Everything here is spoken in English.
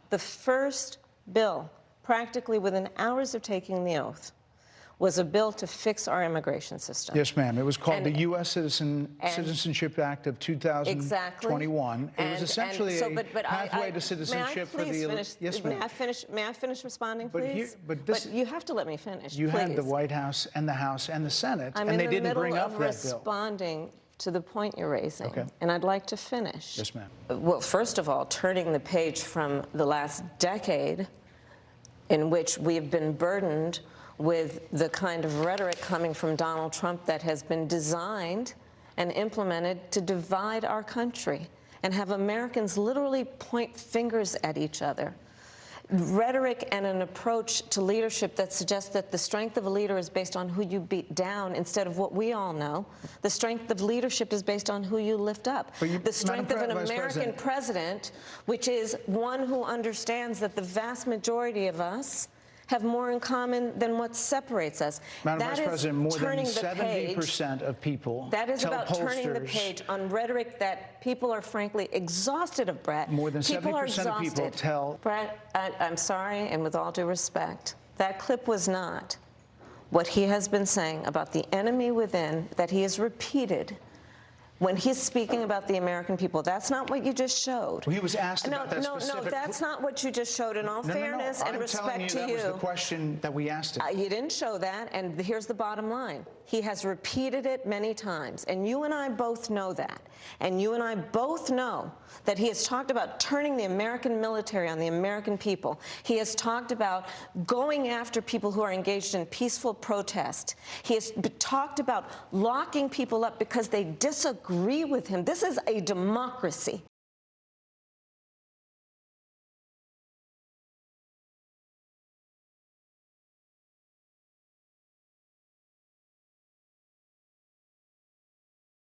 The first bill, practically within hours of taking the oath, was a bill to fix our immigration system. Yes, ma'am. It was called the U.S. Citizenship Act of 2021. Exactly. It was essentially a pathway to citizenship for the... Yes, ma'am. May I finish responding, please? But you have to let me finish, You please. had the White House and the House and the Senate, and they didn't bring up that bill. I'm in the middle of responding to the point you're raising, and I'd like to finish. Yes, ma'am. Well, first of all, turning the page from the last decade in which we've been burdened with the kind of rhetoric coming from Donald Trump that has been designed and implemented to divide our country and have Americans literally point fingers at each other. Rhetoric and an approach to leadership that suggests that the strength of a leader is based on who you beat down instead of what we all know. The strength of leadership is based on who you lift up. The strength of an American president, which is one who understands that the vast majority of us have more in common than what separates us. Madam Vice President, more than 70% of people that is about turning the page on rhetoric that people are frankly exhausted of, Brett. More than 70% of people tell... Brett, I'm sorry, and with all due respect, that clip was not what he has been saying about the enemy within that he has repeated when he's speaking about the American people. That's not what you just showed. Well, he was asked about that specific... No, that's not what you just showed. In all fairness and respect to you, that was the question that we asked him. You didn't show that, and here's the bottom line. He has repeated it many times, and you and I both know that. And you and I both know that he has talked about turning the American military on the American people. He has talked about going after people who are engaged in peaceful protest. He has talked about locking people up because they disagree with him. This is a democracy.